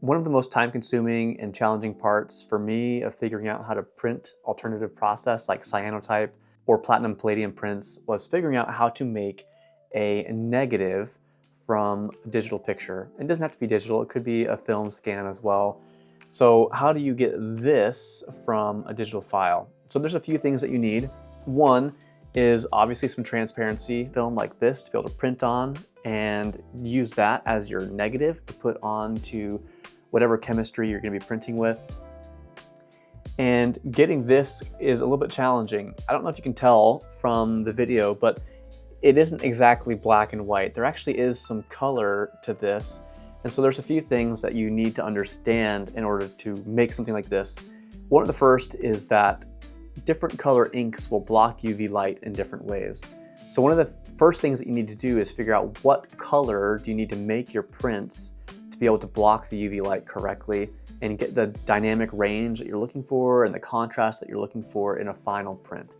One of the most time-consuming and challenging parts for me of figuring out how to print alternative process like cyanotype or platinum palladium prints was figuring out how to make a negative from a digital picture. It doesn't have to be digital, it could be a film scan as well. So how do you get this from a digital file? So there's a few things that you need. One is obviously some transparency film like this to be able to print on and use that as your negative to put onto whatever chemistry you're going to be printing with. And getting this is a little bit challenging. I don't know if you can tell from the video, but it isn't exactly black and white. There actually is some color to this. And so there's a few things that you need to understand in order to make something like this. One of the first is that different color inks will block UV light in different ways. So one of the first things that you need to do is figure out what color do you need to make your prints to be able to block the UV light correctly and get the dynamic range that you're looking for and the contrast that you're looking for in a final print.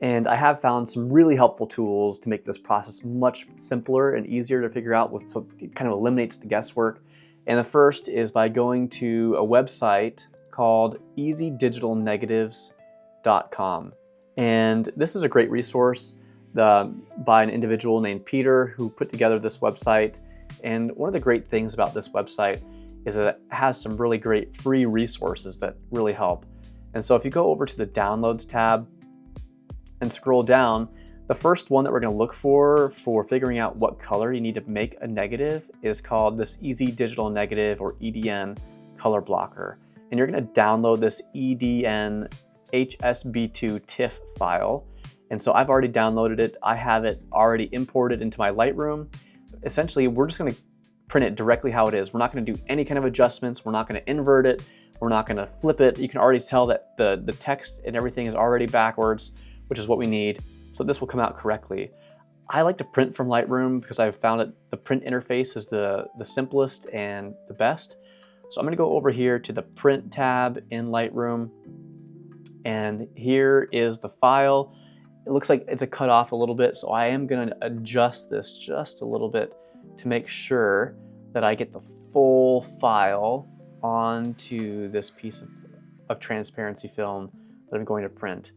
And I have found some really helpful tools to make this process much simpler and easier to figure out, so it kind of eliminates the guesswork. And the first is by going to a website called easydigitalnegatives.com. And this is a great resource by an individual named Peter who put together this website. And one of the great things about this website is that it has some really great free resources that really help. And so if you go over to the Downloads tab and scroll down, the first one that we're going to look for figuring out what color you need to make a negative is called this Easy Digital Negative, or EDN, color blocker. And you're going to download this EDN HSB2 TIFF file. And so I've already downloaded it. I have it already imported into my Lightroom. Essentially, we're just going to print it directly how it is. We're not going to do any kind of adjustments. We're not going to invert it. We're not going to flip it. You can already tell that the text and everything is already backwards, which is what we need. So this will come out correctly. I like to print from Lightroom because I've found that the print interface is the simplest and the best. So I'm going to go over here to the Print tab in Lightroom. And here is the file. It looks like it's cut off a little bit, so I am going to adjust this just a little bit to make sure that I get the full file onto this piece of transparency film that I'm going to print.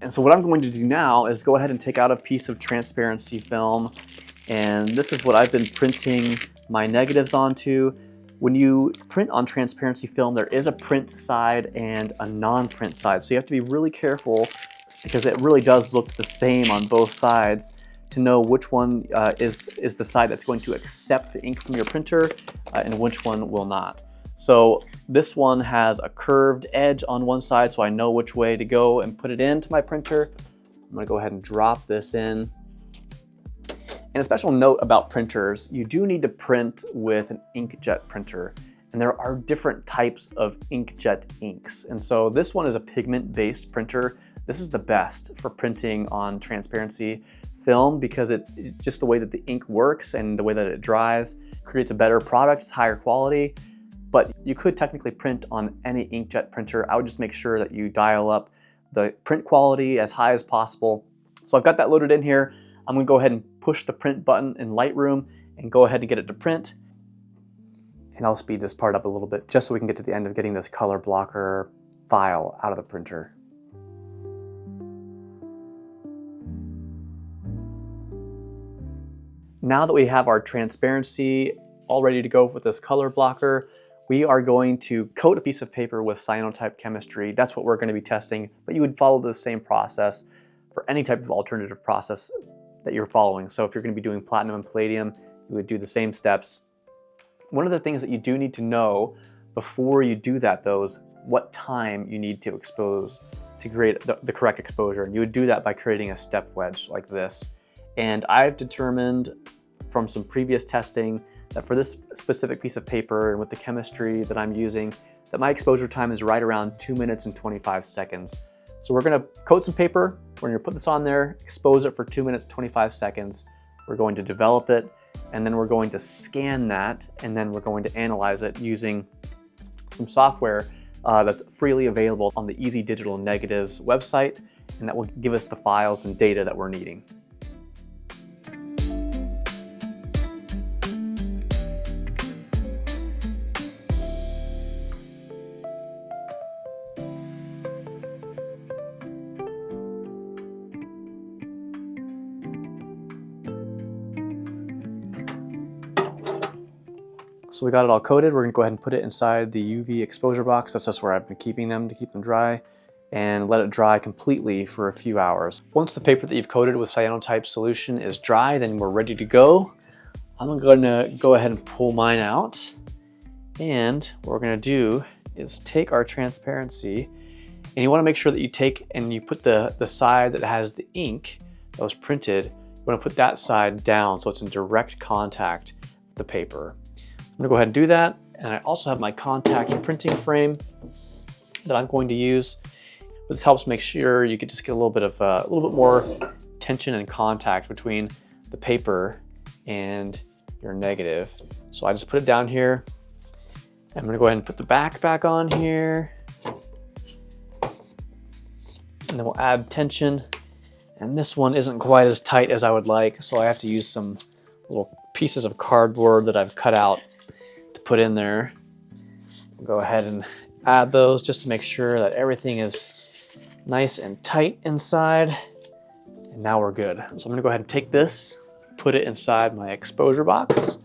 And so what I'm going to do now is go ahead and take out a piece of transparency film, and this is what I've been printing my negatives onto. When you print on transparency film, there is a print side and a non-print side. So you have to be really careful because it really does look the same on both sides to know which one is the side that's going to accept the ink from your printer and which one will not. So this one has a curved edge on one side, so I know which way to go and put it into my printer. I'm gonna go ahead and drop this in. And a special note about printers, you do need to print with an inkjet printer. And there are different types of inkjet inks. And so this one is a pigment-based printer. This is the best for printing on transparency film because it just the way that the ink works and the way that it dries creates a better product. It's higher quality, but you could technically print on any inkjet printer. I would just make sure that you dial up the print quality as high as possible. So I've got that loaded in here. I'm gonna go ahead and push the print button in Lightroom and go ahead and get it to print. And I'll speed this part up a little bit just so we can get to the end of getting this color blocker file out of the printer. Now that we have our transparency all ready to go with this color blocker, we are going to coat a piece of paper with cyanotype chemistry. That's what we're going to be testing, but you would follow the same process for any type of alternative process that you're following. So if you're going to be doing platinum and palladium, you would do the same steps. One of the things that you do need to know before you do that, though, is what time you need to expose to create the correct exposure. And you would do that by creating a step wedge like this. And I've determined from some previous testing that for this specific piece of paper and with the chemistry that I'm using, that my exposure time is right around 2 minutes and 25 seconds. So we're gonna coat some paper, we're gonna put this on there, expose it for 2 minutes, 25 seconds. We're going to develop it, and then we're going to scan that, and then we're going to analyze it using some software that's freely available on the Easy Digital Negatives website, and that will give us the files and data that we're needing. So we got it all coated. We're gonna go ahead and put it inside the UV exposure box. That's just where I've been keeping them to keep them dry, and let it dry completely for a few hours. Once the paper that you've coated with Cyanotype solution is dry, then we're ready to go. I'm gonna go ahead and pull mine out. And what we're gonna do is take our transparency, and you wanna make sure that you take and you put the side that has the ink that was printed, you wanna put that side down so it's in direct contact with the paper. I'm gonna go ahead and do that. And I also have my contact printing frame that I'm going to use. This helps make sure you can just get a little bit more tension and contact between the paper and your negative. So I just put it down here. I'm gonna go ahead and put the back on here. And then we'll add tension. And this one isn't quite as tight as I would like, so I have to use some little pieces of cardboard that I've cut out to put in there. We'll go ahead and add those just to make sure that everything is nice and tight inside. And now we're good. So I'm gonna go ahead and take this, put it inside my exposure box.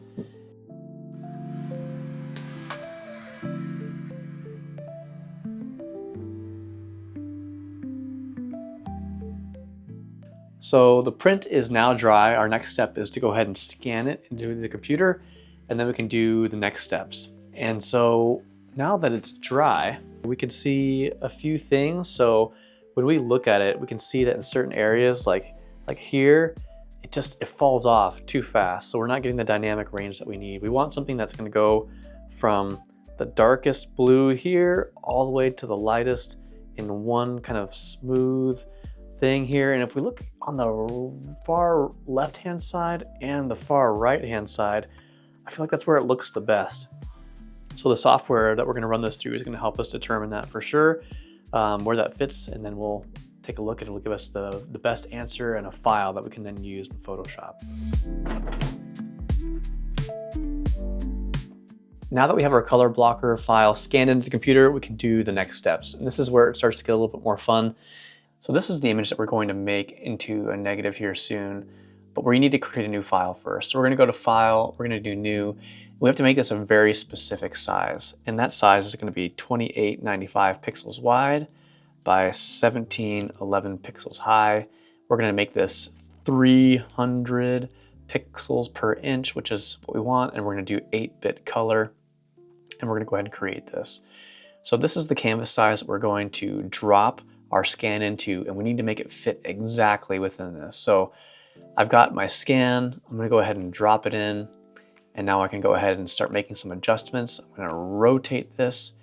So the print is now dry. Our next step is to go ahead and scan it into the computer, and then we can do the next steps. And so now that it's dry, we can see a few things. So when we look at it, we can see that in certain areas, like here, it falls off too fast. So we're not getting the dynamic range that we need. We want something that's gonna go from the darkest blue here all the way to the lightest in one kind of smooth thing here. And if we look on the far left-hand side and the far right-hand side, I feel like that's where it looks the best. So the software that we're gonna run this through is gonna help us determine that for sure, where that fits, and then we'll take a look and it'll give us the best answer and a file that we can then use in Photoshop. Now that we have our color blocker file scanned into the computer, we can do the next steps. And this is where it starts to get a little bit more fun. So this is the image that we're going to make into a negative here soon, but we need to create a new file first. So we're gonna go to File, we're gonna do New. We have to make this a very specific size, and that size is gonna be 2895 pixels wide by 1711 pixels high. We're gonna make this 300 pixels per inch, which is what we want, and we're gonna do 8-bit color, and we're gonna go ahead and create this. So this is the canvas size that we're going to drop our scan into, and we need to make it fit exactly within this. So I've got my scan, I'm gonna go ahead and drop it in, and now I can go ahead and start making some adjustments. I'm gonna rotate this,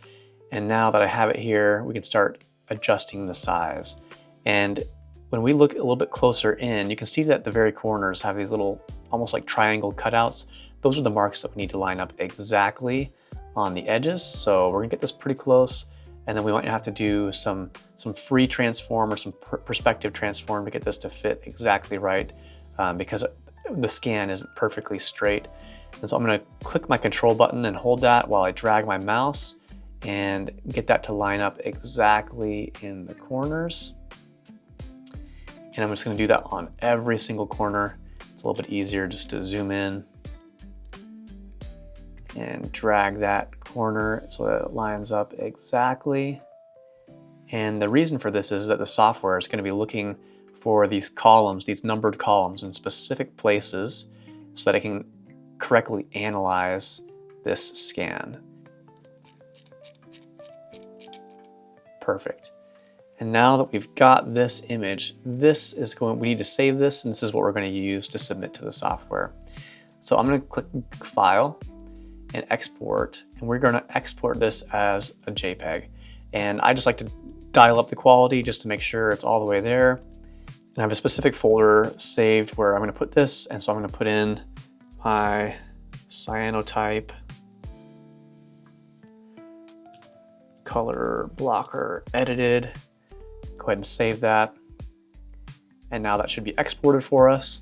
and now that I have it here, we can start adjusting the size. And when we look a little bit closer in, you can see that the very corners have these little, almost like triangle cutouts. Those are the marks that we need to line up exactly on the edges. So we're gonna get this pretty close, and then we might have to do some free transform or some perspective transform to get this to fit exactly right, because the scan isn't perfectly straight. And so I'm gonna click my control button and hold that while I drag my mouse and get that to line up exactly in the corners. And I'm just gonna do that on every single corner. It's a little bit easier just to zoom in and drag that corner so that it lines up exactly. And the reason for this is that the software is gonna be looking for these columns, these numbered columns in specific places so that it can correctly analyze this scan. Perfect. And now that we've got this image, we need to save this, and this is what we're going to use to submit to the software. So I'm going to click File and Export, and we're going to export this as a JPEG. And I just like to dial up the quality just to make sure it's all the way there. And I have a specific folder saved where I'm going to put this, and so I'm going to put in my Cyanotype color blocker edited. Go ahead and save that. And now that should be exported for us.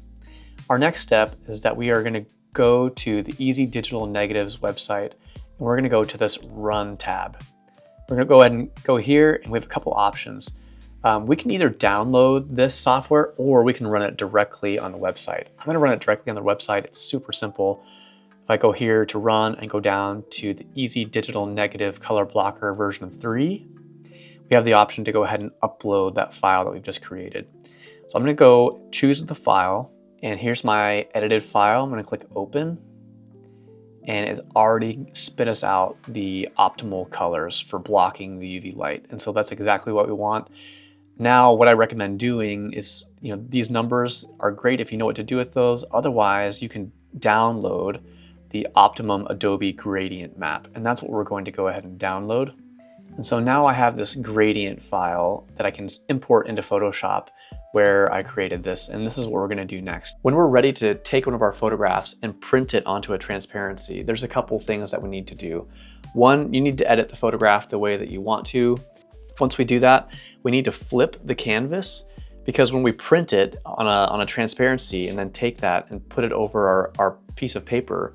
Our next step is that we are going to go to the Easy Digital Negatives website, and we're going to go to this Run tab. We're going to go ahead and go here, and we have a couple options. We can either download this software or we can run it directly on the website. I'm going to run it directly on the website. It's super simple. If I go here to run and go down to the Easy Digital Negative Color Blocker version 3, we have the option to go ahead and upload that file that we've just created. So I'm going to go choose the file, and here's my edited file. I'm going to click open, and it's already spit us out the optimal colors for blocking the UV light. And so that's exactly what we want. Now, what I recommend doing is, these numbers are great if you know what to do with those. Otherwise, you can download the optimum Adobe gradient map, and that's what we're going to go ahead and download. And so now I have this gradient file that I can import into Photoshop where I created this, and this is what we're going to do next. When we're ready to take one of our photographs and print it onto a transparency, there's a couple things that we need to do. One, you need to edit the photograph the way that you want to. Once we do that, we need to flip the canvas, because when we print it on a transparency and then take that and put it over our piece of paper,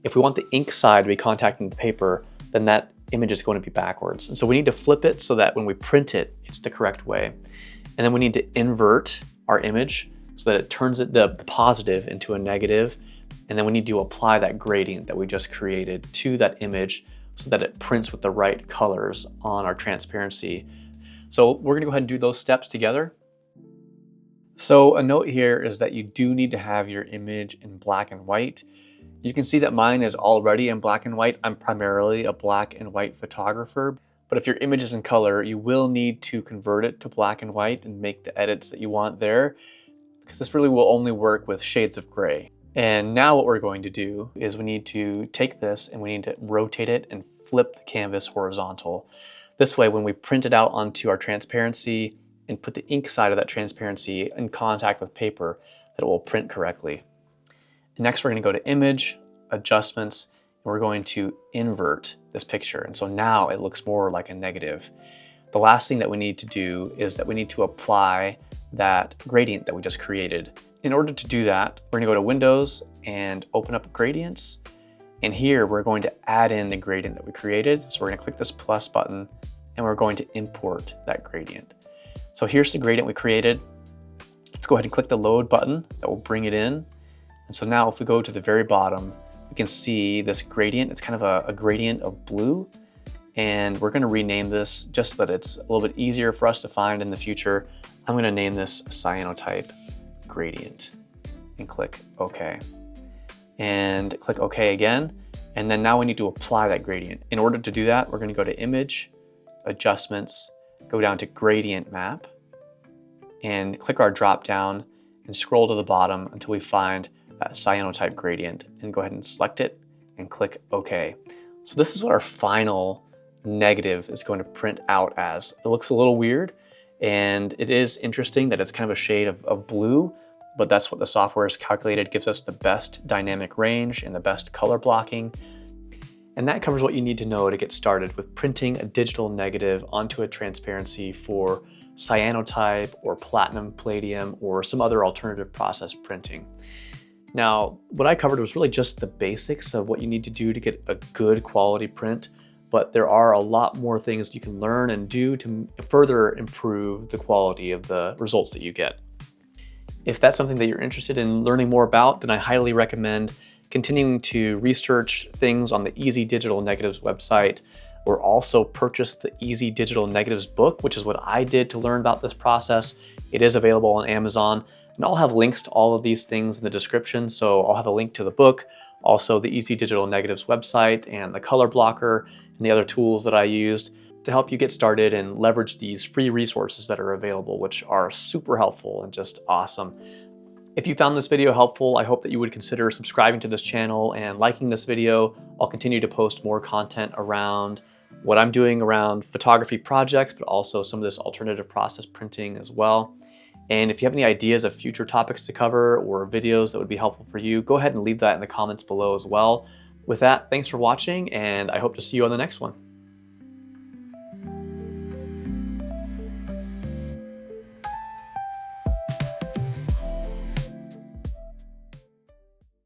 if we want the ink side to be contacting the paper, then that image is going to be backwards. And so we need to flip it so that when we print it, it's the correct way. And then we need to invert our image so that it turns the positive into a negative. And then we need to apply that gradient that we just created to that image so that it prints with the right colors on our transparency. So we're gonna go ahead and do those steps together. So a note here is that you do need to have your image in black and white. You can see that mine is already in black and white. I'm primarily a black and white photographer, but if your image is in color, you will need to convert it to black and white and make the edits that you want there, because this really will only work with shades of gray. And now what we're going to do is we need to take this and we need to rotate it and flip the canvas horizontal. This way, when we print it out onto our transparency and put the ink side of that transparency in contact with paper, that it will print correctly. Next, we're going to go to Image, Adjustments, and we're going to invert this picture. And so now it looks more like a negative. The last thing that we need to do is that we need to apply that gradient that we just created. In order to do that, we're going to go to Windows and open up Gradients. And here we're going to add in the gradient that we created. So we're going to click this plus button and we're going to import that gradient. So here's the gradient we created. Let's go ahead and click the load button that will bring it in. And so now if we go to the very bottom, we can see this gradient. It's kind of a gradient of blue. And we're going to rename this just so that it's a little bit easier for us to find in the future. I'm going to name this Cyanotype gradient and click OK. And click OK again. And then now we need to apply that gradient. In order to do that, we're going to go to Image, Adjustments, go down to Gradient Map, and click our drop down and scroll to the bottom until we find that Cyanotype gradient, and go ahead and select it and click OK. So this is what our final negative is going to print out as. It looks a little weird, and it is interesting that it's kind of a shade of blue, but that's what the software has calculated gives us the best dynamic range and the best color blocking. And that covers what you need to know to get started with printing a digital negative onto a transparency for cyanotype or platinum palladium or some other alternative process printing. Now, what I covered was really just the basics of what you need to do to get a good quality print, but there are a lot more things you can learn and do to further improve the quality of the results that you get. If that's something that you're interested in learning more about, then I highly recommend continuing to research things on the Easy Digital Negatives website, or also purchase the Easy Digital Negatives book, which is what I did to learn about this process. It is available on Amazon, and I'll have links to all of these things in the description. So I'll have a link to the book, also the Easy Digital Negatives website, and the color blocker, and the other tools that I used to help you get started and leverage these free resources that are available, which are super helpful and just awesome. If you found this video helpful, I hope that you would consider subscribing to this channel and liking this video. I'll continue to post more content around what I'm doing around photography projects, but also some of this alternative process printing as well. And if you have any ideas of future topics to cover or videos that would be helpful for you, go ahead and leave that in the comments below as well. With that, thanks for watching, and I hope to see you on the next one.